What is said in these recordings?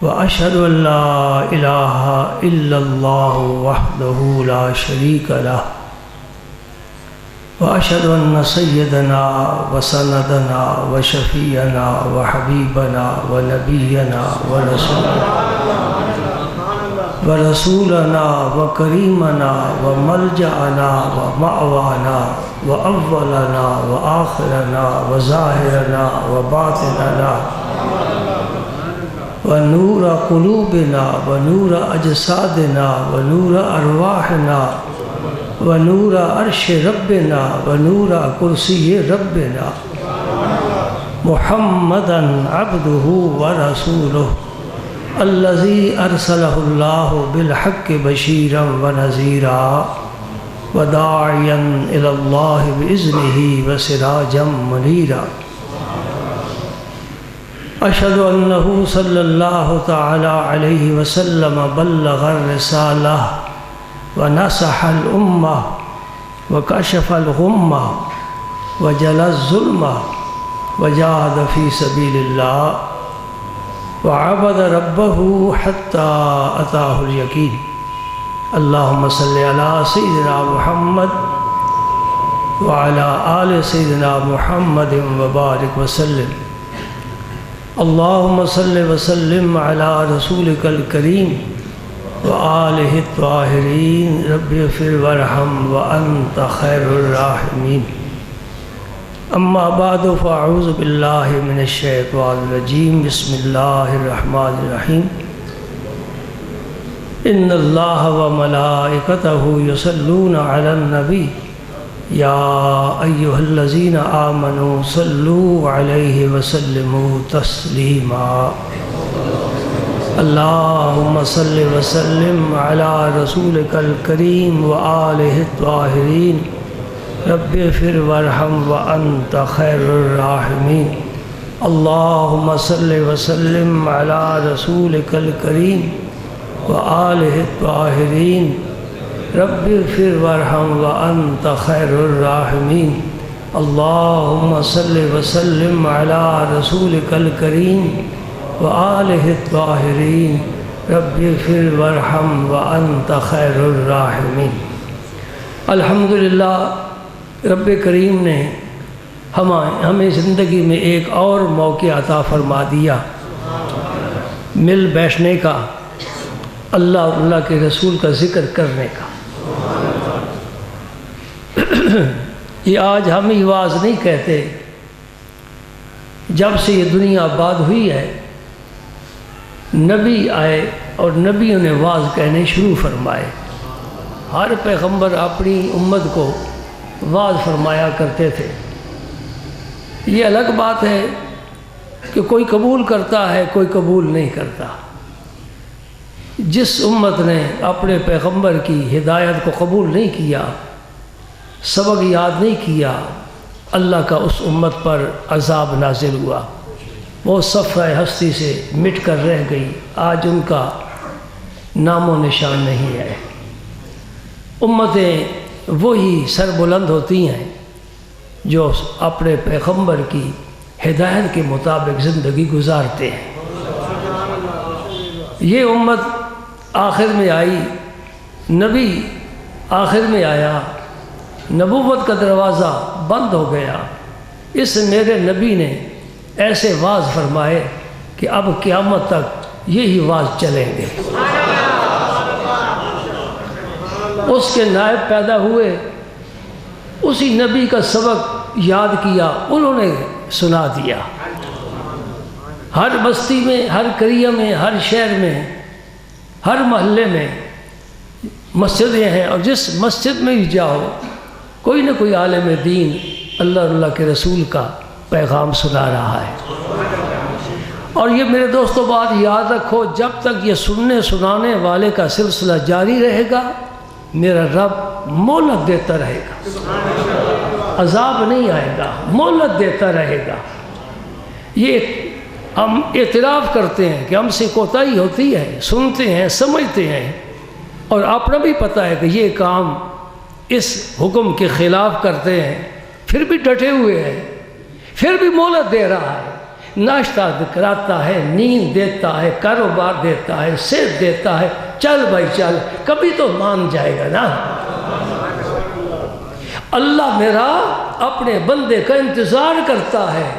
وأشهد أن لا إله إلا الله وحده لا شريك له وأشهد أن سيدنا وسندنا وشفيعنا وحبيبنا ونبينا ورسولنا وكريمنا وملجأنا ومأوانا وأولنا وآخرنا وظاهرنا وباطننا ونور قلوبنا ونور أجسادنا ونور أرواحنا ونور عرش ربنا ونور کرسی ربنا محمدا عبده ورسوله الذي أرسله الله بالحق بشيرا ونذيرا وداعيا إلى الله بإذنه وسراجا منيرا أشهد أنه صلى الله تعالى عليه وسلم بلغ الرسالة ونصح الأمة وكشف الغمة وجلى الظلمة وجاهد في سبيل الله وعبد ربه حتى أتاه اليقين اللهم صل على سيدنا محمد وعلى آل سيدنا محمد وبارك وسلم اللهم صل وسلم على رسولك الكريم وآله الطاهرين رب اغفر وارحم وأنت خير الراحمين أما بعد فأعوذ بالله من الشيطان الرجيم بسم الله الرحمن الرحيم إن الله وملائكته يصلون على النبي يا أيها الذين آمنوا صلوا عليه وسلموا تسليما اللهم صل وسلم على رسولك الكريم وآله الطاهرين رب اغفر وارحم وأنت خير الراحمين اللهم صل وسلم على رسولك الكريم وآله الطاهرين رب اغفر وارحم وأنت خير الراحمين اللهم صل وسلم على رسولك الكريم وآله الطاهرين رب اغفر وارحم وأنت خير الراحمين الحمدللہ رب کریم نے ہمیں زندگی میں ایک اور موقع عطا فرما دیا مل بیٹھنے کا، اللہ اور اللہ کے رسول کا ذکر کرنے کا۔ یہ آج ہم ہی واز نہیں کہتے، جب سے یہ دنیا آباد ہوئی ہے نبی آئے اور نبیوں نے واز کہنے شروع فرمائے۔ ہر پیغمبر اپنی امت کو واز فرمایا کرتے تھے۔ یہ الگ بات ہے کہ کوئی قبول کرتا ہے کوئی قبول نہیں کرتا۔ جس امت نے اپنے پیغمبر کی ہدایت کو قبول نہیں کیا، سبق یاد نہیں کیا، اللہ کا اس امت پر عذاب نازل ہوا، وہ صفحہ ہستی سے مٹ کر رہ گئی، آج ان کا نام و نشان نہیں ہے۔ امتیں وہی سر بلند ہوتی ہیں جو اپنے پیغمبر کی ہدایت کے مطابق زندگی گزارتے ہیں۔ یہ امت آخر میں آئی، نبی آخر میں آیا، نبوت کا دروازہ بند ہو گیا۔ اس میرے نبی نے ایسے واز فرمائے کہ اب قیامت تک یہی واز چلیں گے۔ اس کے نائب پیدا ہوئے، اسی نبی کا سبق یاد کیا، انہوں نے سنا دیا۔ ہر بستی میں، ہر قریہ میں، ہر شہر میں، ہر محلے میں مسجدیں ہیں، اور جس مسجد میں بھی جاؤ کوئی نہ کوئی عالم دین اللہ اور اللہ کے رسول کا پیغام سنا رہا ہے۔ اور یہ میرے دوستو بات یاد رکھو، جب تک یہ سننے سنانے والے کا سلسلہ جاری رہے گا میرا رب مہلت دیتا رہے گا، عذاب نہیں آئے گا، مہلت دیتا رہے گا۔ یہ ہم اعتراف کرتے ہیں کہ ہم سے کوتاہی ہوتی ہے، سنتے ہیں، سمجھتے ہیں، اور اپنا بھی پتہ ہے کہ یہ کام اس حکم کے خلاف کرتے ہیں، پھر بھی ڈٹے ہوئے ہیں، پھر بھی مہلت دے رہا ہے، ناشتہ کراتا ہے، نیند دیتا ہے، کاروبار دیتا ہے، صحت دیتا ہے، چل بھائی چل، کبھی تو مان جائے گا نا۔ اللہ میرا اپنے بندے کا انتظار کرتا ہے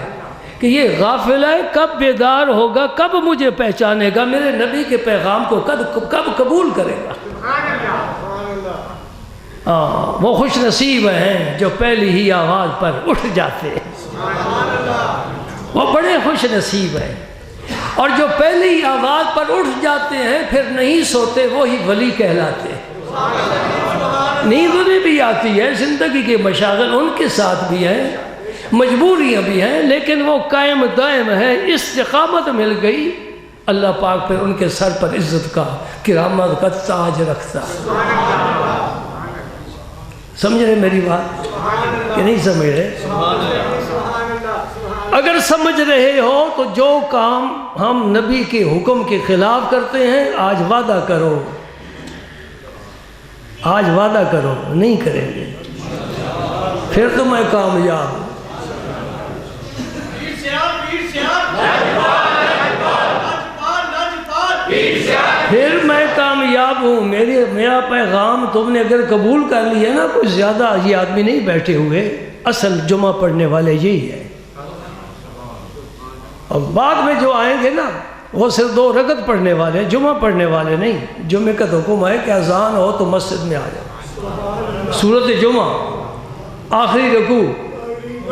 کہ یہ غافل ہے، کب بیدار ہوگا، کب مجھے پہچانے گا، میرے نبی کے پیغام کو کب قبول کرے گا۔ وہ خوش نصیب ہیں جو پہلی ہی آواز پر اٹھ جاتے ہیں، وہ بڑے خوش نصیب ہیں۔ اور جو پہلی ہی آواز پر اٹھ جاتے ہیں پھر نہیں سوتے، وہی ولی کہلاتے ہیں۔ نیند انہیں بھی آتی ہے، زندگی کے مشاغل ان کے ساتھ بھی ہیں، مجبوریاں بھی ہیں، لیکن وہ قائم دائم ہے، استقامت مل گئی، اللہ پاک پھر ان کے سر پر عزت کا، کرامت کا تاج رکھتا ہے۔ سمجھ رہے میری بات کہ نہیں سمجھ رہے؟ اگر سمجھ رہے ہو تو جو کام ہم نبی کے حکم کے خلاف کرتے ہیں، آج وعدہ کرو، آج وعدہ کرو نہیں کریں گے، پھر تو میں کامیاب ہوں۔ پھر میں کامیاب ہوں۔ میرا پیغام تم نے اگر قبول کر لیا نا، کوئی زیادہ یہ آدمی نہیں بیٹھے ہوئے، اصل جمعہ پڑھنے والے یہی ہے، اور بعد میں جو آئیں گے نا وہ صرف 2 رکعت پڑھنے والے، جمعہ پڑھنے والے نہیں۔ جمعہ کا حکم ہے کہ اذان ہو تو مسجد میں آ جاؤ۔ سورۃ جمعہ آخری رکوع،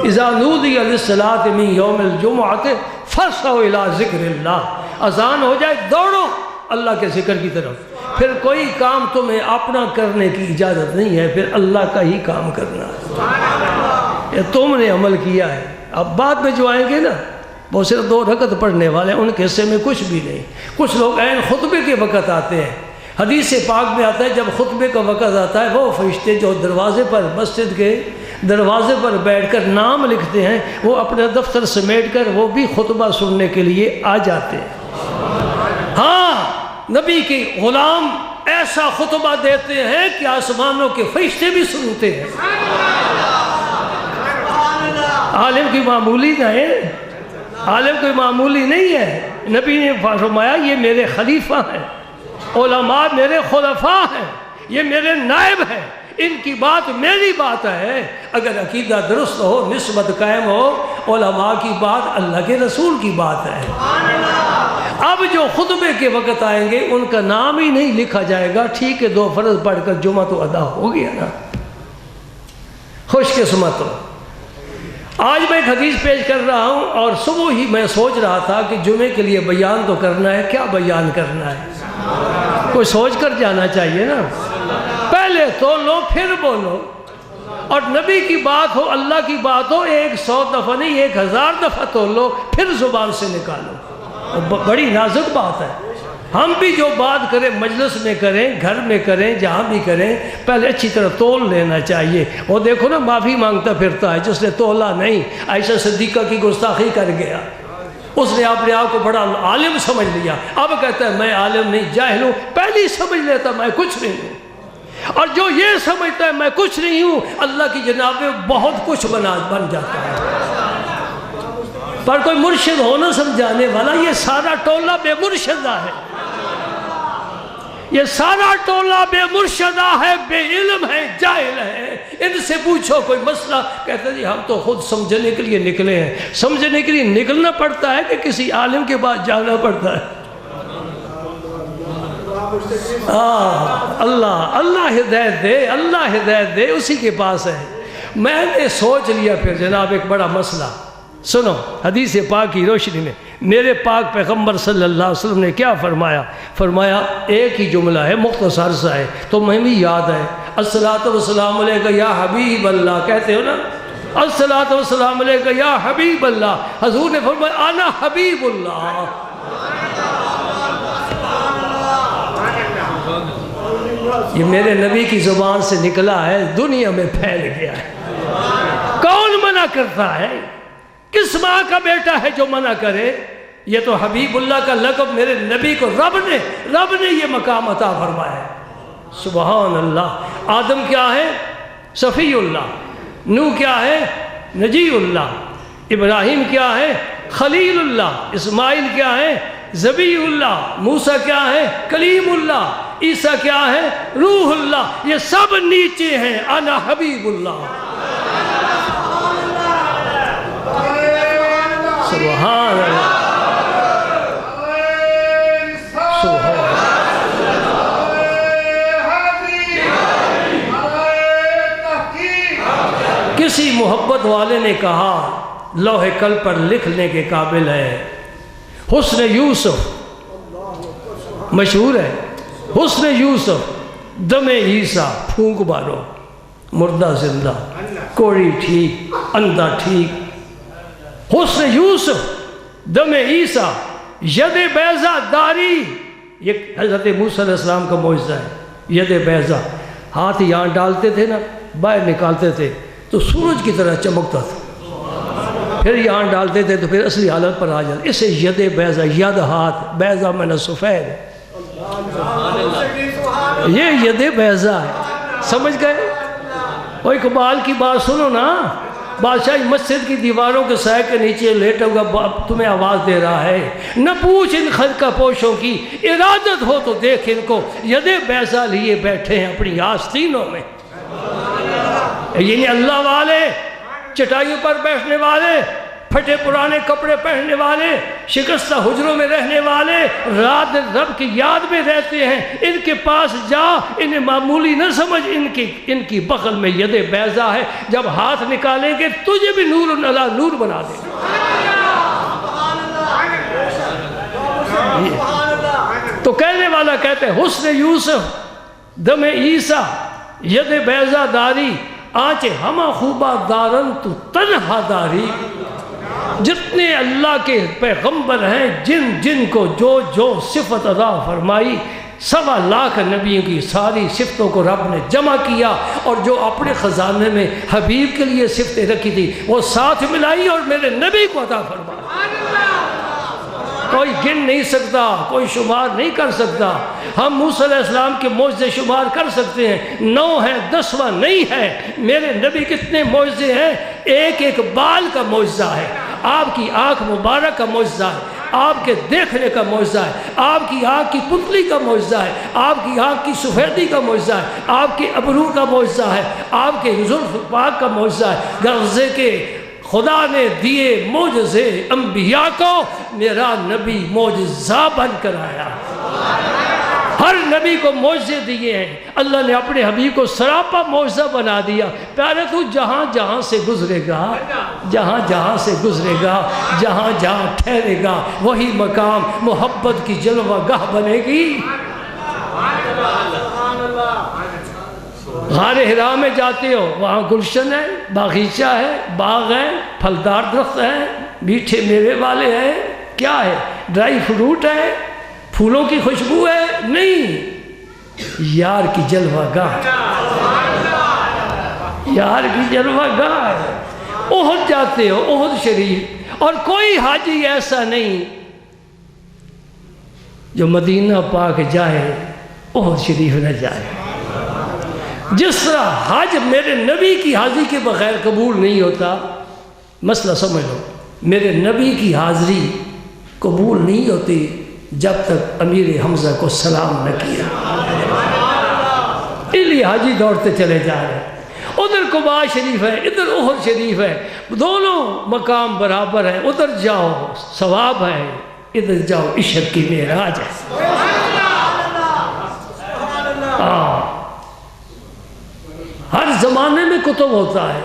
اذا نودی للصلاۃ من یوم الجمعۃ فاسعوا الی ذکر اللہ، اذان ہو جائے دوڑو اللہ کے ذکر کی طرف۔ پھر کوئی کام تمہیں اپنا کرنے کی اجازت نہیں ہے، پھر اللہ کا ہی کام کرنا ہے، یہ تم نے عمل کیا ہے۔ اب بعد میں جو آئیں گے نا وہ صرف 2 رکعت پڑھنے والے، ان کے حصے میں کچھ بھی نہیں۔ کچھ لوگ عین خطبے کے وقت آتے ہیں، حدیث پاک میں آتا ہے جب خطبے کا وقت آتا ہے، وہ فرشتے جو دروازے پر، مسجد کے دروازے پر بیٹھ کر نام لکھتے ہیں، وہ اپنے دفتر سمیٹ کر وہ بھی خطبہ سننے کے لیے آ جاتے ہیں۔ ہاں، نبی کے غلام ایسا خطبہ دیتے ہیں کہ آسمانوں کے فرشتے بھی سنتے ہیں۔ عالم کی معمولی نہ ہے، عالم کوئی معمولی نہیں ہے۔ نبی نے فرمایا یہ میرے خلیفہ ہیں، علماء میرے خلفاء ہیں، یہ میرے نائب ہیں، ان کی بات میری بات ہے۔ اگر عقیدہ درست ہو، نسبت قائم ہو، علماء کی بات اللہ کے رسول کی بات ہے۔ اب جو خطبے کے وقت آئیں گے ان کا نام ہی نہیں لکھا جائے گا، ٹھیک ہے 2 فرض پڑھ کر جمعہ تو ادا ہو گیا نا، خوش قسمت ہو۔ آج میں ایک حدیث پیش کر رہا ہوں، اور صبح ہی میں سوچ رہا تھا کہ جمعے کے لیے بیان تو کرنا ہے، کیا بیان کرنا ہے، کوئی سوچ کر جانا چاہیے نا، پہلے تو لو پھر بولو، اور نبی کی بات ہو، اللہ کی بات ہو، 100 دفعہ نہیں 1000 دفعہ تو لو، پھر زبان سے نکالو۔ بڑی نازک بات ہے، ہم بھی جو بات کریں مجلس میں کریں، گھر میں کریں، جہاں بھی کریں، پہلے اچھی طرح تول لینا چاہیے۔ وہ دیکھو نا معافی مانگتا پھرتا ہے، جس نے تولا نہیں، عائشہ صدیقہ کی گستاخی کر گیا، اس نے اپنے آپ کو بڑا عالم سمجھ لیا، اب کہتا ہے میں عالم نہیں جاہل ہوں، پہلے ہی سمجھ لیتا میں کچھ نہیں ہوں۔ اور جو یہ سمجھتا ہے میں کچھ نہیں ہوں، اللہ کی جناب میں بہت کچھ بن جاتا ہے۔ پر کوئی مرشد ہونا سمجھانے والا، یہ سارا ٹولہ بے مرشدہ ہے، یہ سارا ٹولہ بے مرشدہ ہے، بے علم ہے، جاہل ہے۔ ان سے پوچھو کوئی مسئلہ، کہتے جی ہم تو خود سمجھنے کے لیے نکلے ہیں۔ سمجھنے کے لیے نکلنا پڑتا ہے کہ کسی عالم کے پاس جانا پڑتا ہے؟ اللہ ہدایت دے، اللہ ہدایت دے، اسی کے پاس ہے۔ میں نے سوچ لیا پھر جناب ایک بڑا مسئلہ، سنو حدیث پاک کی روشنی میں میرے پاک پیغمبر صلی اللہ علیہ وسلم نے کیا فرمایا؟ فرمایا ایک ہی جملہ ہے، مختصر سا ہے، تو میں بھی یاد ہے، الصلاۃ والسلام علیکہ یا حبیب اللہ، کہتے ہو نا، الصلاۃ والسلام علیکہ یا حبیب اللہ۔ حضور نے فرمایا انا حبیب اللہ۔ یہ میرے نبی کی زبان سے نکلا ہے، دنیا میں پھیل گیا ہے۔ کون منع کرتا ہے؟ کس ماں کا بیٹا ہے جو منع کرے؟ یہ تو حبیب اللہ کا لقب میرے نبی کو رب نے یہ مقام عطا فرمایا ہے۔ سبحان اللہ۔ آدم کیا ہے؟ صفی اللہ۔ نوح کیا ہے؟ نجی اللہ۔ ابراہیم کیا ہے؟ خلیل اللہ، اسماعیل کیا ہے؟ ذبیح اللہ، موسیٰ کیا ہے؟ کلیم اللہ، عیسیٰ کیا ہے؟ روح اللہ، یہ سب نیچے ہیں انا حبیب اللہ۔ سبحان اللہ، کسی محبت والے نے کہا لوح قلب پر لکھنے کے قابل ہے حسن یوسف، مشہور ہے حسن یوسف، دم عیسیٰ پھونک مارو مردہ زندہ، کوڑی ٹھیک اندھا ٹھیک۔ حسن یوسف، دم عیسیٰ، ید بیضا داری، یہ حضرت موسیٰ علیہ السلام کا معجزہ ہے۔ ید بیضا، ہاتھ یہاں ڈالتے تھے نا، باہر نکالتے تھے تو سورج کی طرح چمکتا تھا، پھر یہاں ڈالتے تھے تو پھر اصلی حالت پر آ جاتا۔ اسے ید بیضا، ید ہاتھ، بیضا من سفید، یہ ید بیضا ہے، سمجھ گئے؟ وہ اقبال کی بات سنو نا، بادشاہ مسجد کی دیواروں کے سائے کے نیچے لیٹا ہوا تمہیں آواز دے رہا ہے، نہ پوچھ ان خلقہ پوشوں کی، ارادت ہو تو دیکھ ان کو، ید بیضا لیے بیٹھے ہیں اپنی آستینوں میں۔ یعنی اللہ والے، چٹائیوں پر بیٹھنے والے، پھٹے پرانے کپڑے پہننے والے، شکستہ حجروں میں رہنے والے، رات رب کی یاد میں رہتے ہیں، ان کے پاس جا، انہیں معمولی نہ سمجھ، ان کی بغل میں ید بیضا ہے، جب ہاتھ نکالیں گے تجھے بھی نور علی نور بنا دیں گے۔ تو کہنے والا کہتے ہیں حسن یوسف، دم عیسیٰ، ید بیضا داری، آنچ ہمہ خوبہ دارن تو تنہا داری۔ جتنے اللہ کے پیغمبر ہیں، جن جن کو جو جو صفت عطا فرمائی، 1.25 لاکھ نبیوں کی ساری صفتوں کو رب نے جمع کیا، اور جو اپنے خزانے میں حبیب کے لیے صفتیں رکھی تھی وہ ساتھ ملائی اور میرے نبی کو عطا فرمائی۔ کوئی گن نہیں سکتا، کوئی شمار نہیں کر سکتا۔ ہم موسیٰ علیہ السلام کے معجزے شمار کر سکتے ہیں، 9 ہیں، 10واں نہیں ہے۔ میرے نبی کتنے معجزے ہیں، ایک ایک بال کا معجزہ ہے، آپ کی آنکھ مبارک کا معجزہ ہے، آپ کے دیکھنے کا معجزہ ہے، آپ کی آنکھ کی پتلی کا معجزہ ہے، آپ کی آنکھ کی سفیدی کا معجزہ ہے، آپ کے ابرو کا معجزہ ہے، آپ کے زلف پاک کا معجزہ ہے۔ غرضے کے خدا نے دیے معجزے انبیاء کو، میرا نبی معجزہ بن کر آیا۔ ہر نبی کو معجزے دیے ہیں، اللہ نے اپنے حبیب کو سراپا معجزہ بنا دیا۔ پیارے تو جہاں جہاں سے گزرے گا، جہاں جہاں سے گزرے گا، جہاں جہاں ٹھہرے گا، وہی مقام محبت کی جلوہ گاہ بنے گی۔ غار حرا میں جاتے ہو، وہاں گلشن ہے، باغیچہ ہے، باغ ہے، پھلدار درخت ہیں، میٹھے میوے والے ہیں، کیا ہے؟ ڈرائی فروٹ ہے، پھولوں کی خوشبو ہے؟ نہیں، یار کی جلوہ گاہ، یار کی جلوہ گاہ ہے۔ احد جاتے ہو، احد شریف، اور کوئی حاجی ایسا نہیں جو مدینہ پاک جائے احد شریف نہ جائے۔ جس طرح حج میرے نبی کی حاضری کے بغیر قبول نہیں ہوتا، مسئلہ سمجھ لو، میرے نبی کی حاضری قبول نہیں ہوتی جب تک امیر حمزہ کو سلام نہ کیا۔ اس لیے حاجی دوڑتے چلے جا رہے ہیں، ادھر قباء شریف ہے، ادھر احد شریف ہے، دونوں مقام برابر ہیں، ادھر جاؤ ثواب ہے، ادھر جاؤ عشق کی معراج ہے۔ ہر زمانے میں کتب ہوتا ہے،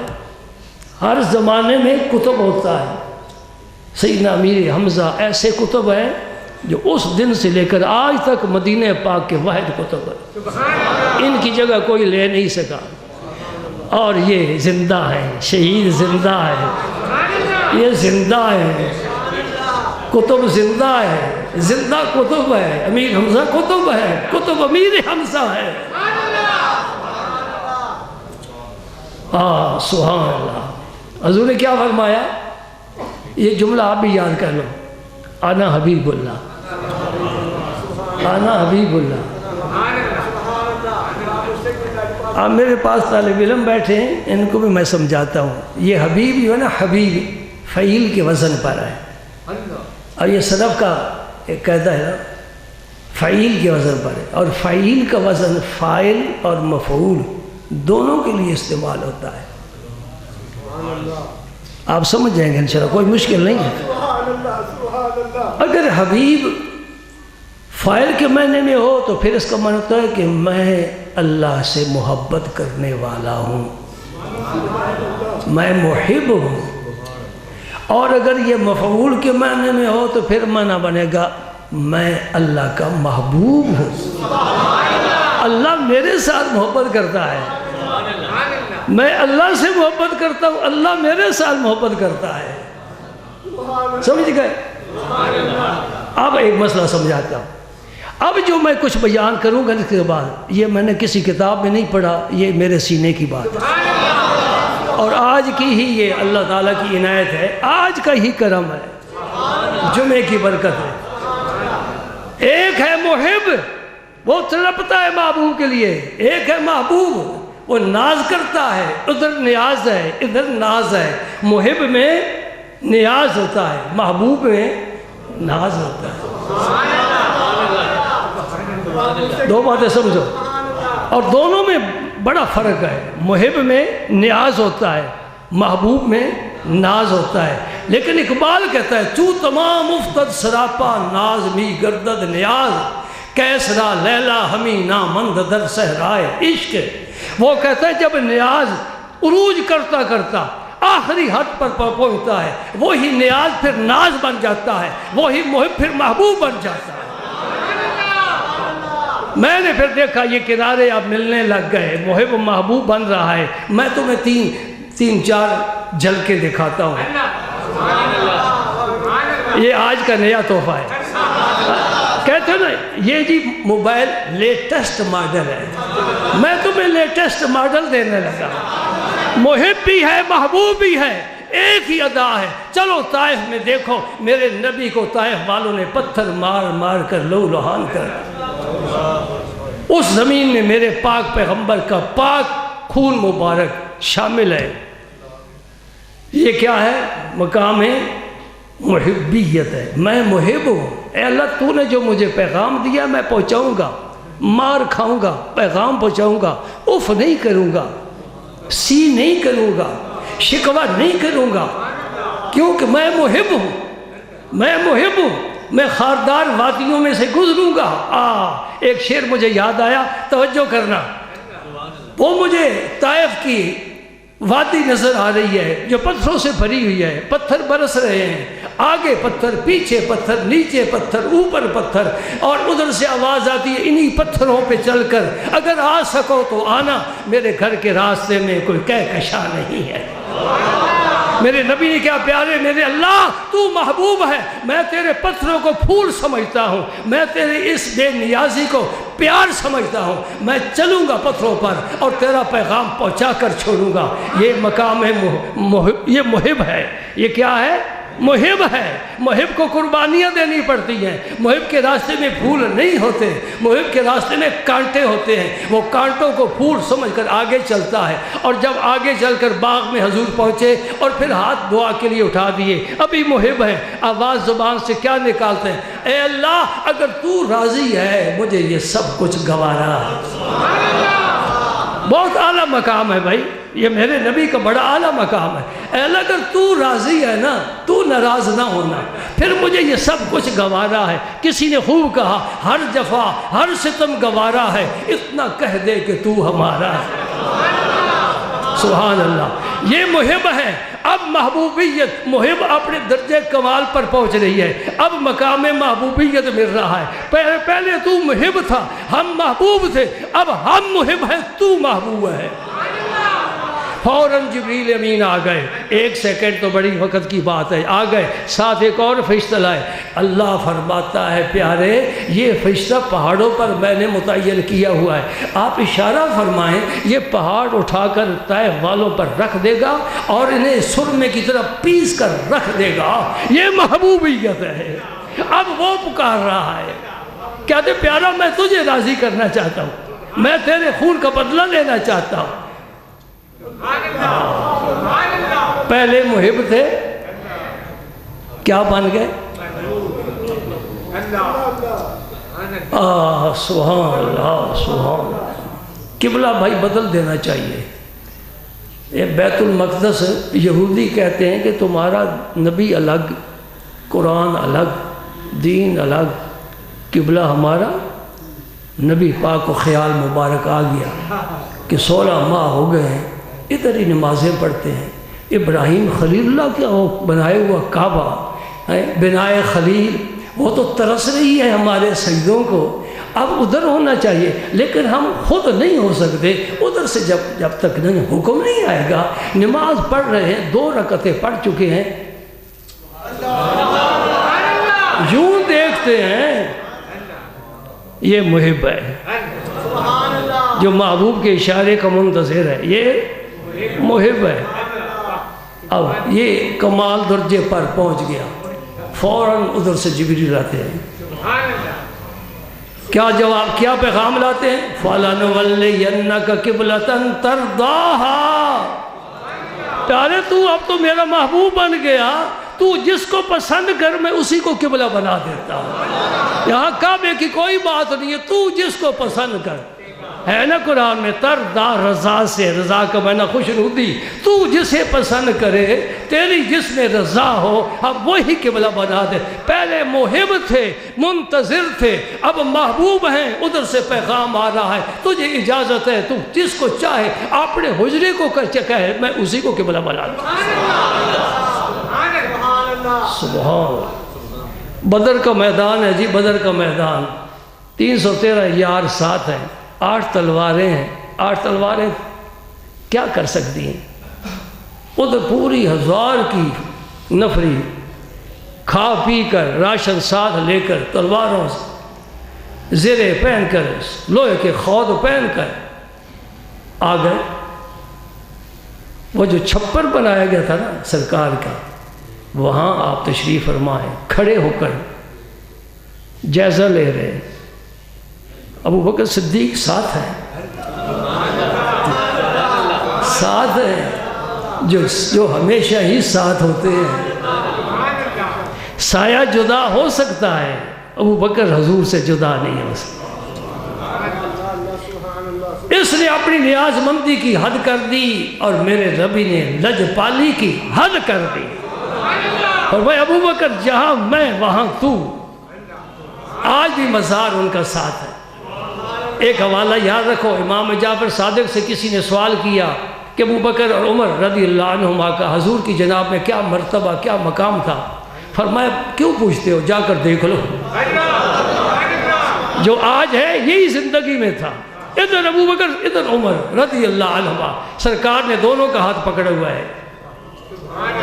ہر زمانے میں کتب ہوتا ہے۔ سیدنا امیر حمزہ ایسے کتب ہیں جو اس دن سے لے کر آج تک مدینہ پاک کے واحد کتب ہیں، ان کی جگہ کوئی لے نہیں سکا، اور یہ زندہ ہے، شہید زندہ ہے، یہ زندہ ہے، کتب زندہ ہے، زندہ کتب ہے، امیر حمزہ کتب ہے، کتب امیر حمزہ ہے۔ سبحان اللہ۔ حضور نے کیا فرمایا؟ یہ جملہ آپ بھی یاد کر لو، انا حبیب اللہ، انا حبیب اللہ۔ آپ میرے پاس طالب علم بیٹھے ہیں، ان کو بھی میں سمجھاتا ہوں، یہ حبیب جو ہے نا، حبیب فعیل کے وزن پر ہے، اور یہ صرف کا ایک قاعدہ ہے نا، فعیل کے وزن پر ہے، اور فعیل کا وزن فاعل اور مفعول دونوں کے لیے استعمال ہوتا ہے۔ آپ سمجھ جائیں گے انشاءاللہ، کوئی مشکل نہیں ہے۔ اگر حبیب فاعل کے معنی میں ہو تو پھر اس کا معنی ہوتا ہے کہ میں اللہ سے محبت کرنے والا ہوں، میں محب ہوں۔ اور اگر یہ مفعول کے معنی میں ہو تو پھر معنی بنے گا میں اللہ کا محبوب ہوں، اللہ میرے ساتھ محبت کرتا ہے، میں اللہ سے محبت کرتا ہوں، اللہ میرے ساتھ محبت کرتا ہے۔ سمجھ گئے؟ اب ایک مسئلہ سمجھاتا ہوں۔ اب جو میں کچھ بیان کروں گا اس کے بعد، یہ میں نے کسی کتاب میں نہیں پڑھا، یہ میرے سینے کی بات ہے، اور آج کی ہی یہ اللہ تعالیٰ کی عنایت ہے، آج کا ہی کرم ہے، جمعے کی برکت ہے۔ ایک ہے محب، وہ تڑپتا ہے محبوب کے لیے، ایک ہے محبوب، وہ ناز کرتا ہے، ادھر نیاز ہے ادھر ناز ہے۔ محب میں نیاز ہوتا ہے، محبوب میں ناز ہوتا ہے۔ دو باتیں سمجھو، اور دونوں میں بڑا فرق ہے، محب میں نیاز ہوتا ہے، محبوب میں ناز ہوتا ہے۔ لیکن اقبال کہتا ہے تو تمام افتد سراپا ناز می گردد نیاز، کیسرا لیلا ہمیں نامند در صحرائے عشق۔ وہ کہتا ہے جب نیاز عروج کرتا کرتا آخری حد پر پہنچتا ہے، وہی نیاز پھر ناز بن جاتا ہے، وہی محب پھر محبوب بن جاتا ہے۔ میں نے پھر دیکھا یہ کنارے اب ملنے لگ گئے، محب محبوب بن رہا ہے۔ میں تمہیں تین چار جھلکیں دکھاتا ہوں، یہ آج کا نیا تحفہ ہے۔ کہتے ہیں نا یہ جی موبائل لیٹسٹ ماڈل ہے، میں تمہیں لیٹسٹ ماڈل دینے لگا۔ محب بھی ہے محبوب بھی ہے، ایک ہی ادا ہے۔ چلو طائف میں دیکھو میرے نبی کو طائف والوں نے پتھر مار مار کر لہو لہان کر، اس زمین میں میرے پاک پیغمبر کا پاک خون مبارک شامل ہے۔ یہ کیا ہے؟ مقام محبیت ہے، میں محب ہوں۔ اے اللہ تو نے جو مجھے پیغام دیا میں پہنچاؤں گا، مار کھاؤں گا، پیغام پہنچاؤں گا، اف نہیں کروں گا، سی نہیں کروں گا، شکوہ نہیں کروں گا، کیونکہ میں محب ہوں، میں محب ہوں۔ میں خاردار وادیوں میں سے گزروں گا۔ ایک شعر مجھے یاد آیا، توجہ کرنا، وہ مجھے طائف کی وادی نظر آ رہی ہے جو پتھروں سے بھری ہوئی ہے، پتھر برس رہے ہیں، آگے پتھر، پیچھے پتھر، نیچے پتھر، اوپر پتھر، اور ادھر سے آواز آتی ہے انہی پتھروں پہ چل کر اگر آ سکو تو آنا، میرے گھر کے راستے میں کوئی کہکشاں نہیں ہے۔ میرے نبی نے کیا پیارے، میرے اللہ تو محبوب ہے، میں تیرے پتھروں کو پھول سمجھتا ہوں، میں تیرے اس بے نیازی کو پیار سمجھتا ہوں، میں چلوں گا پتھروں پر اور تیرا پیغام پہنچا کر چھوڑوں گا۔ یہ مقام ہے محب، یہ محب ہے۔ یہ کیا ہے؟ محب ہے۔ محب کو قربانیاں دینی پڑتی ہیں، محب کے راستے میں پھول نہیں ہوتے، محب کے راستے میں کانٹے ہوتے ہیں، وہ کانٹوں کو پھول سمجھ کر آگے چلتا ہے، اور جب آگے چل کر باغ میں حضور پہنچے اور پھر ہاتھ دعا کے لیے اٹھا دیے، ابھی محب ہے، آواز زبان سے کیا نکالتے ہیں؟ اے اللہ اگر تو راضی ہے مجھے یہ سب کچھ گوارا ہے۔ بہت اعلیٰ مقام ہے بھائی، یہ میرے نبی کا بڑا اعلیٰ مقام ہے۔ اے اللہ اگر تو راضی ہے نا، تو ناراض نہ ہونا، پھر مجھے یہ سب کچھ گوارا ہے۔ کسی نے خوب کہا ہر جفا ہر ستم گوارا ہے، اتنا کہہ دے کہ تو ہمارا ہے۔ سبحان اللہ، یہ محب ہے۔ اب محبوبیت، محب اپنے درجے کمال پر پہنچ رہی ہے، اب مقام محبوبیت مل رہا ہے۔ پہلے تو محب تھا، ہم محبوب تھے، اب ہم محب ہیں، تو محبوب ہے۔ فوراً جبریل امین آ گئے، ایک سیکنڈ تو بڑی وقت کی بات ہے، آ گئے، ساتھ ایک اور فرشتہ لائے۔ اللہ فرماتا ہے پیارے یہ فرشتہ پہاڑوں پر میں نے متعین کیا ہوا ہے، آپ اشارہ فرمائیں یہ پہاڑ اٹھا کر طائف والوں پر رکھ دے گا اور انہیں سرمے کی طرف پیس کر رکھ دے گا۔ یہ محبوبیت ہے۔ اب وہ پکار رہا ہے، کہتے پیارا میں تجھے راضی کرنا چاہتا ہوں، میں تیرے خون کا بدلہ لینا چاہتا ہوں۔ پہلے محب تھے، کیا بن گئے؟ سبحان اللہ سبحان اللہ۔ قبلہ بھائی بدل دینا چاہیے۔ یہ بیت المقدس یہودی کہتے ہیں کہ تمہارا نبی الگ، قرآن الگ، دین الگ، قبلہ ہمارا نبی پاک کو خیال مبارک آ گیا کہ 16 ماہ ہو گئے ہیں ادھر ہی نمازیں پڑھتے ہیں۔ ابراہیم خلیل اللہ کا وہ بنائے ہوا کعبہ بنائے خلیل، وہ تو ترس رہی ہے ہمارے سجدوں کو، اب ادھر ہونا چاہیے، لیکن ہم خود نہیں ہو سکتے ادھر سے جب تک نہیں حکم نہیں آئے گا۔ نماز پڑھ رہے ہیں، 2 رکعتیں پڑھ چکے ہیں، یوں دیکھتے ہیں یہ محب ہے، جو محبوب کے اشارے کا منتظر ہے، یہ محب ہے۔ اب یہ کمال درجے پر پہنچ گیا، فوراً ادھر سے جبریل آتے ہیں، کیا جواب، کیا پیغام لاتے ہیں؟ فَلَنُوَلِّيَنَّكَ قِبْلَةً تَرْضَاهَا۔ پیارے تو اب تو میرا محبوب بن گیا، تو جس کو پسند کر میں اسی کو قبلہ بنا دیتا ہوں۔ یہاں کعبے کی کوئی بات نہیں ہے، تو جس کو پسند کر، ہے نا قرآن میں ترضا، رضا سے، رضا کا معنی خوشنودی، تو جسے پسند کرے، تیری جس میں رضا ہو، اب وہی قبلہ بنا دے۔ پہلے محب تھے، منتظر تھے، اب محبوب ہیں، ادھر سے پیغام آ رہا ہے، تجھے اجازت ہے، تو جس کو چاہے اپنے حجرے کو کہے میں اسی کو قبلہ بنا دوں۔ سبحان۔ بدر کا میدان ہے جی، بدر کا میدان، 313 یار ساتھ ہیں، 8 تلواریں ہیں، 8 تلواریں کیا کر سکتی ہیں؟ ادھر پوری 1000 کی نفری کھا پی کر، راشن ساتھ لے کر، تلواروں سے زرے پہن کر، لوہے کے خود پہن کر آ گئے۔ وہ جو چھپر بنایا گیا تھا نا سرکار کا، وہاں آپ تشریف فرمائیں، کھڑے ہو کر جائزہ لے رہے ہیں۔ ابو بکر صدیق ساتھ ہیں، ساتھ ہیں، جو ہمیشہ ہی ساتھ ہوتے ہیں۔ سایہ جدا ہو سکتا ہے، ابو بکر حضور سے جدا نہیں ہو سکتا۔ اس نے اپنی نیاز مندی کی حد کر دی اور میرے ربی نے لجپالی کی حد کر دی، اور وہ ابو بکر جہاں میں وہاں تو، آج بھی مزار ان کا ساتھ ہے۔ ایک حوالہ یاد رکھو، امام جعفر صادق سے کسی نے سوال کیا کہ ابو بکر اور عمر رضی اللہ عنہما کا حضور کی جناب میں کیا مرتبہ، کیا مقام تھا؟ فرمایا کیوں پوچھتے ہو، جا کر دیکھ لو، جو آج ہے یہی زندگی میں تھا۔ ادھر ابو بکر، ادھر عمر رضی اللہ عنہما، سرکار نے دونوں کا ہاتھ پکڑا ہوا ہے،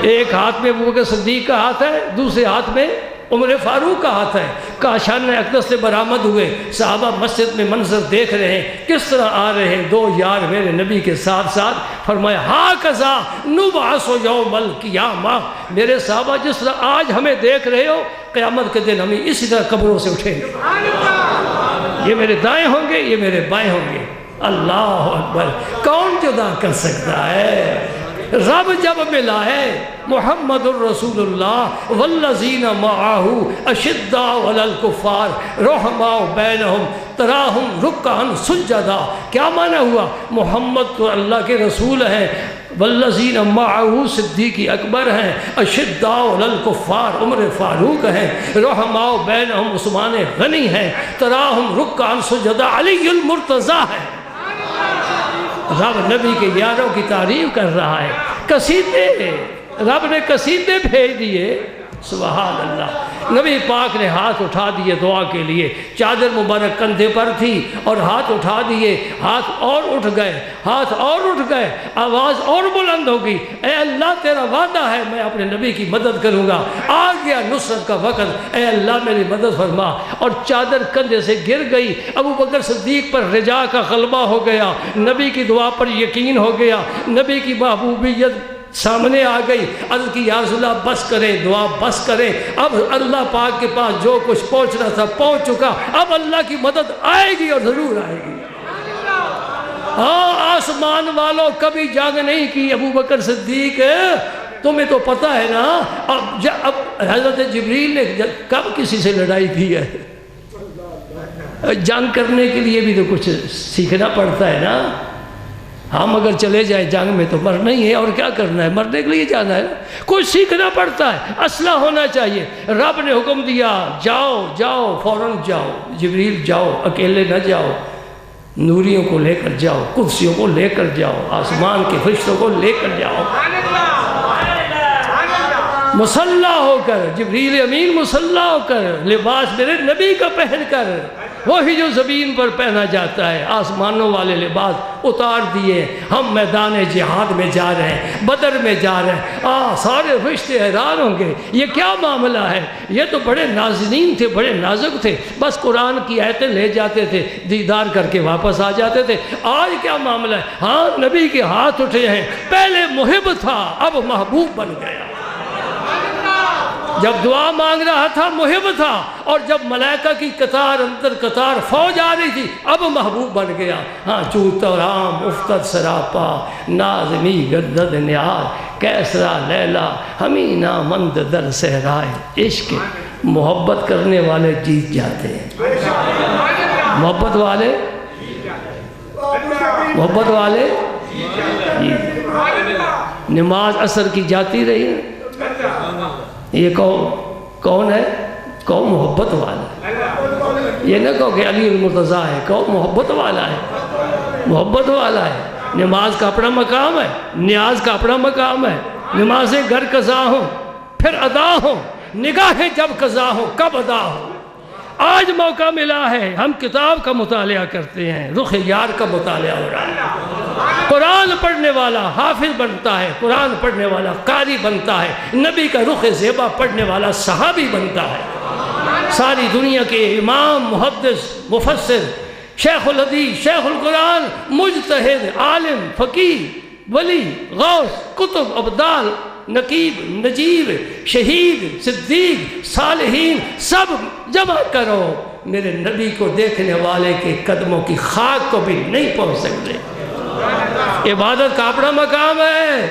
ایک ہاتھ میں ابو بکر صدیق کا ہاتھ ہے، دوسرے ہاتھ میں عمر فاروق کا ہاتھ ہے۔ کاشان اقدس سے برآمد ہوئے، صحابہ مسجد میں منظر دیکھ رہے ہیں، کس طرح آ رہے ہیں 2 یار میرے نبی کے ساتھ ساتھ۔ فرمایا ہاکذا نبعث یوم القیامہ، میرے صحابہ جس طرح آج ہمیں دیکھ رہے ہو، قیامت کے دن ہمیں اسی طرح قبروں سے اٹھیں گے، یہ میرے دائیں ہوں گے، یہ میرے بائیں ہوں گے۔ اللہ اکبر، کون جدا کر سکتا ہے؟ رب جب ملا ہے، محمد الرسول اللہ والذین معاہ اشداء علی الکفار رحماء بینہم تراہم رکعا سجدا۔ کیا معنی ہوا؟ محمد تو اللہ کے رسول ہیں، والذین معاہ صدیق اکبر ہیں، اشداء علی الکفار عمر فاروق ہیں، رحماء بینہم عثمان غنی ہیں، تراہم رکعا سجدا علی المرتضی ہے۔ رب نبی کے یاروں کی تعریف کر رہا ہے، قصیدے، رب نے قصیدے بھیج دیے، سبحان اللہ۔ نبی پاک نے ہاتھ اٹھا دیے دعا کے لیے، چادر مبارک کندھے پر تھی اور ہاتھ اٹھا دیے، ہاتھ اور اٹھ گئے، ہاتھ اور اٹھ گئے، آواز اور بلند ہوگی، اے اللہ تیرا وعدہ ہے میں اپنے نبی کی مدد کروں گا، آ گیا نصرت کا وقت، اے اللہ میری مدد فرما۔ اور چادر کندھے سے گر گئی، ابو بکر صدیق پر رجا کا غلبہ ہو گیا، نبی کی دعا پر یقین ہو گیا، نبی کی محبوبیت سامنے آ گئی۔ عرض کی یا رسول اللہ بس کریں، دعا بس کریں، اب اللہ پاک کے پاس جو کچھ پہنچنا تھا پہنچ چکا، اب اللہ کی مدد آئے گی اور ضرور آئے گی۔ ہاں آسمان والوں کبھی جنگ نہیں کی، ابو بکر صدیق تمہیں تو پتہ ہے نا اب حضرت جبریل نے کب کسی سے لڑائی کی ہے؟ جنگ کرنے کے لیے بھی تو کچھ سیکھنا پڑتا ہے نا. ہم اگر چلے جائیں جنگ میں تو مرنا ہی ہے، اور کیا کرنا ہے؟ مرنے کے لیے جانا ہے. کچھ سیکھنا پڑتا ہے، اسلحہ ہونا چاہیے. رب نے حکم دیا جاؤ جاؤ فوراً جاؤ، جبریل جاؤ، اکیلے نہ جاؤ، نوریوں کو لے کر جاؤ، قدسیوں کو لے کر جاؤ، آسمان کے فرشتوں کو لے کر جاؤ. مسلح ہو کر، جبریل امین مسلح ہو کر، لباس میرے نبی کا پہن کر، وہی جو زمین پر پہنا جاتا ہے، آسمانوں والے لباس اتار دیے. ہم میدان جہاد میں جا رہے ہیں، بدر میں جا رہے ہیں. سارے فرشتے حیران ہوں گے یہ کیا معاملہ ہے؟ یہ تو بڑے نازنین تھے، بڑے نازک تھے، بس قرآن کی آیتیں لے جاتے تھے، دیدار کر کے واپس آ جاتے تھے. آج کیا معاملہ ہے؟ ہاں نبی کے ہاتھ اٹھے ہیں. پہلے محب تھا، اب محبوب بن گیا. جب دعا مانگ رہا تھا محب تھا، اور جب ملائکہ کی قطار اندر قطار فوج آ رہی تھی اب محبوب بن گیا. ہاں چوت اور عام افتد سراپا، نازمی گدد نیاز، کیسرا لیلا ہمینا مند در صحرائے. عشق محبت کرنے والے جیت جاتے ہیں. محبت والے نماز عصر کی جاتی رہی. یہ کون ہے؟ کون محبت والا ہے. یہ نہ کہو کہ علی المرتضیٰ ہے، کون محبت والا ہے. محبت والا ہے. نماز کا اپنا مقام ہے، نیاز کا اپنا مقام ہے. نمازیں گھر قضا ہوں پھر ادا ہوں، نگاہیں جب قضا ہوں کب ادا ہوں. آج موقع ملا ہے، ہم کتاب کا مطالعہ کرتے ہیں، رخ یار کا مطالعہ ہو رہا ہے. قرآن پڑھنے والا حافظ بنتا ہے، قرآن پڑھنے والا قاری بنتا ہے، نبی کا رخ زیبا پڑھنے والا صحابی بنتا ہے. ساری دنیا کے امام، محدث، مفسر، شیخ الحدیث، شیخ القرآن، مجتہد، عالم، فقیہ، ولی، غوث، قطب، ابدال، نقیب، نجیب، شہید، صدیق، صالحین، سب جمع کرو، میرے نبی کو دیکھنے والے کے قدموں کی خاک کو بھی نہیں پہنچ سکتے. عبادت کا اپنا مقام ہے.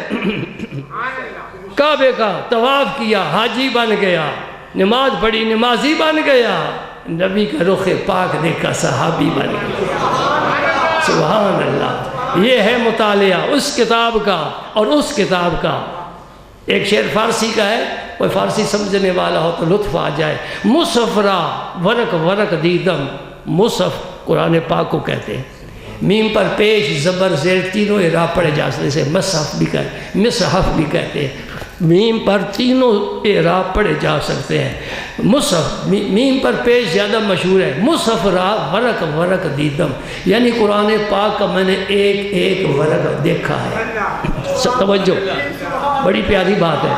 کعبے کا طواف کیا حاجی بن گیا، نماز پڑھی نمازی بن گیا، نبی کا رخ پاک دیکھا صحابی بن گیا. سبحان اللہ. یہ ہے مطالعہ اس کتاب کا اور اس کتاب کا. ایک شعر فارسی کا ہے، کوئی فارسی سمجھنے والا ہو تو لطف آ جائے. مصحف را ورق ورق دیدم. مصحف قرآن پاک کو کہتے ہیں. میم پر پیش زبر زیر تینوں اعراب پڑھے جا سکتے ہیں. مصحف بھی کہتے ہیں، مصحف بھی کہتے ہیں. میم پر تینوں اعراب پڑھے جا سکتے ہیں. مصحف میم پر پیش زیادہ مشہور ہے. مصحف را ورق ورق دیدم، یعنی قرآن پاک کا میں نے ایک ایک ورق دیکھا ہے. توجہ، بڑی پیاری بات ہے.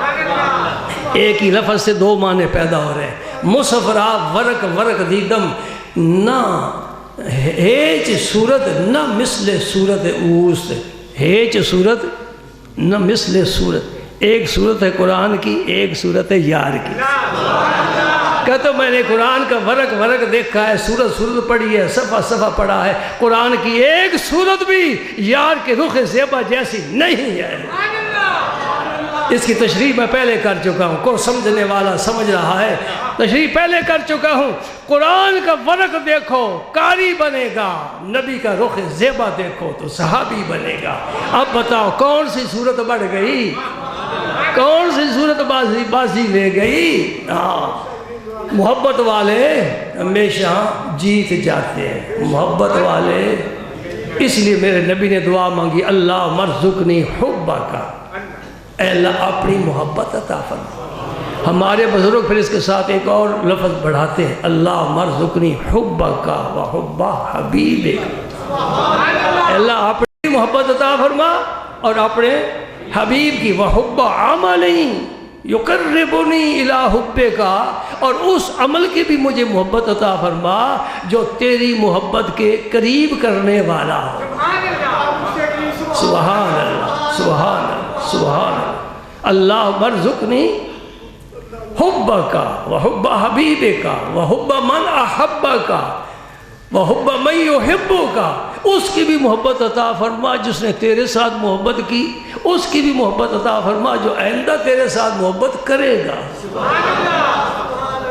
ایک ہی لفظ سے دو معنی پیدا ہو رہے ہیں. مصحف را ورق ورق دیدم، نہ ہیچ صورت نہ مثل صورت اوست. ہیچ صورت نہ مثل صورت. ایک صورت ہے قرآن کی، ایک صورت ہے یار کی. کہتا میں نے قرآن کا ورق ورق دیکھا ہے، سورت سورت پڑھی ہے، صفحہ صفحہ پڑھا ہے. قرآن کی ایک صورت بھی یار کے رخ زیبا جیسی نہیں ہے. اس کی تشریح میں پہلے کر چکا ہوں، کوئی سمجھنے والا سمجھ رہا ہے. تشریح پہلے کر چکا ہوں. قرآن کا ورق دیکھو قاری بنے گا، نبی کا رخ زیبا دیکھو تو صحابی بنے گا. اب بتاؤ کون سی صورت بڑھ گئی، کون سی صورت بازی لے گئی؟ محبت والے ہمیشہ جیت جاتے ہیں. محبت والے، اس لیے میرے نبی نے دعا مانگی، اللہ مرزقنی حبک. اے اللہ اپنی محبت عطا فرما. ہمارے بزرگ پھر اس کے ساتھ ایک اور لفظ بڑھاتے ہیں، اللہ مرزقنی حبک و حب حبیبک. اے اللہ اپنی محبت عطا فرما اور اپنے حبیب کی. وحب عمل یقربنی الی حبک، اور اس عمل کی بھی مجھے محبت عطا فرما جو تیری محبت کے قریب کرنے والا ہو. سبحان اللہ، سبحان اللہ، سبحان اللہ. اللہ مرزقنی حبک وحب حبیبک وحب من احبک وحب من یحبک. اس کی بھی محبت عطا فرما جس نے تیرے ساتھ محبت کی، اس کی بھی محبت عطا فرما جو آئندہ تیرے ساتھ محبت کرے گا۔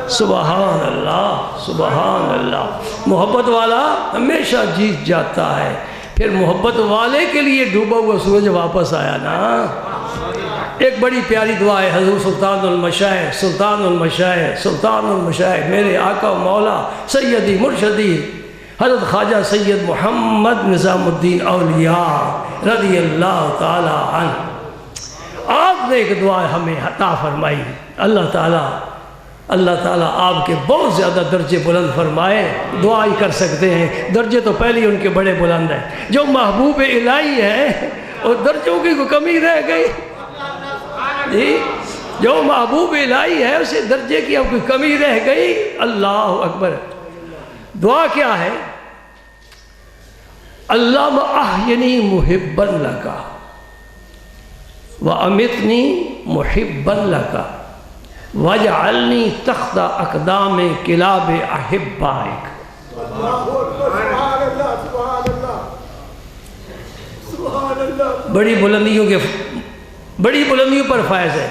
سبحان اللہ، سبحان اللہ۔ محبت والا ہمیشہ جیت جاتا ہے۔ پھر محبت والے کے لیے ڈوبا ہوا سورج واپس آیا نا۔ ایک بڑی پیاری دعا ہے حضور سلطان المشائخ، سلطان المشائخ، سلطان المشائخ، میرے آقا و مولا سیدی مرشدی حضرت خواجہ سید محمد نظام الدین اولیاء رضی اللہ تعالی عنہ۔ آپ نے ایک دعا ہمیں عطا فرمائی، اللہ تعالیٰ آپ کے بہت زیادہ درجے بلند فرمائے۔ دعا ہی کر سکتے ہیں، درجے تو پہلے ہی ان کے بڑے بلند ہیں۔ جو محبوب الہی ہے اور درجوں کی کوئی کمی رہ گئی، جی جو محبوب الہی ہے اسے درجے کی اب کوئی کمی رہ گئی۔ اللہ اکبر۔ دعا کیا ہے؟ اللہم احینی محبا لکا وامتنی محبا لکا وَاجْعَلْنِي تَحْتَ أَقْدَامِ كِلَابِ أَحِبَّائِكَ۔ بڑی بلندیوں پر فائز ہے۔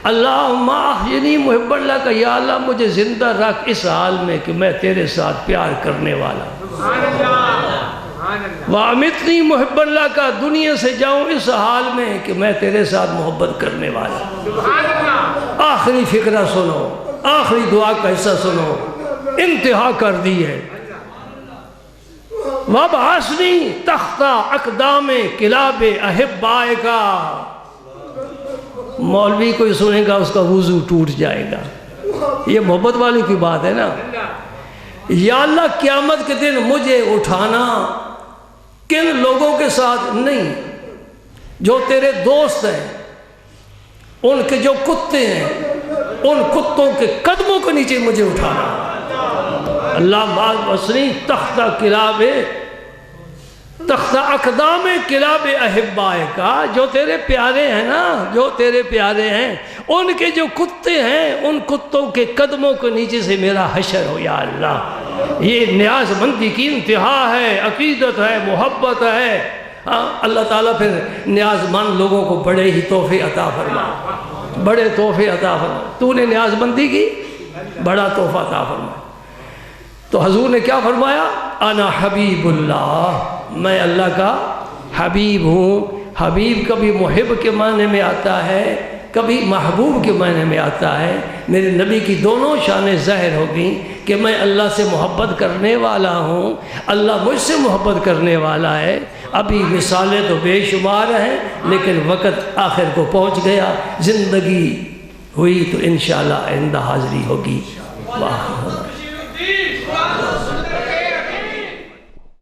اللہم احینی محبا لکا، یا اللہ مجھے زندہ رکھ اس حال میں کہ میں تیرے ساتھ پیار کرنے والا ہوں۔ وَأَمِتْنِي مُحِبًّا لَكَ، دنیا سے جاؤں اس حال میں کہ میں تیرے ساتھ محبت کرنے والا ہوں۔ آخری فقرہ سنو، آخری دعا کا حصہ سنو، انتہا کر دی ہے۔ وَابْعَثْنِي تَحْتَ أَقْدَامِ كِلَابِ أَحِبَّائِكَ۔ مولوی کوئی سنے گا اس کا وضو ٹوٹ جائے گا۔ یہ محبت والی کی بات ہے نا۔ یا اللہ قیامت کے دن مجھے اٹھانا کن لوگوں کے ساتھ نہیں، جو تیرے دوست ہیں، ان کے جو کتے ہیں، ان کتوں کے قدموں کے نیچے مجھے اٹھانا۔ اللہ وابعثنی تحت اقدام کلاب احبائک، جو تیرے پیارے ہیں نا، جو تیرے پیارے ہیں ان کے جو کتے ہیں، ان کتوں کے قدموں کے نیچے سے میرا حشر ہو یا اللہ۔ یہ نیاز مندی کی انتہا ہے، عقیدت ہے، محبت ہے۔ اللہ تعالیٰ پھر نیاز مند لوگوں کو بڑے ہی تحفے عطا فرما، بڑے تحفے عطا فرما۔ تو نے نیاز مندی کی، بڑا تحفہ عطا فرما۔ تو حضور نے کیا فرمایا؟ انا حبیب اللہ، میں اللہ کا حبیب ہوں۔ حبیب کبھی محب کے معنی میں آتا ہے، کبھی محبوب کے معنی میں آتا ہے۔ میرے نبی کی دونوں شانیں ظاہر ہو گئیں کہ میں اللہ سے محبت کرنے والا ہوں، اللہ مجھ سے محبت کرنے والا ہے۔ ابھی مثالیں تو بے شمار ہیں، لیکن وقت آخر کو پہنچ گیا۔ زندگی ہوئی تو انشاءاللہ آئندہ حاضری ہوگی۔ واہ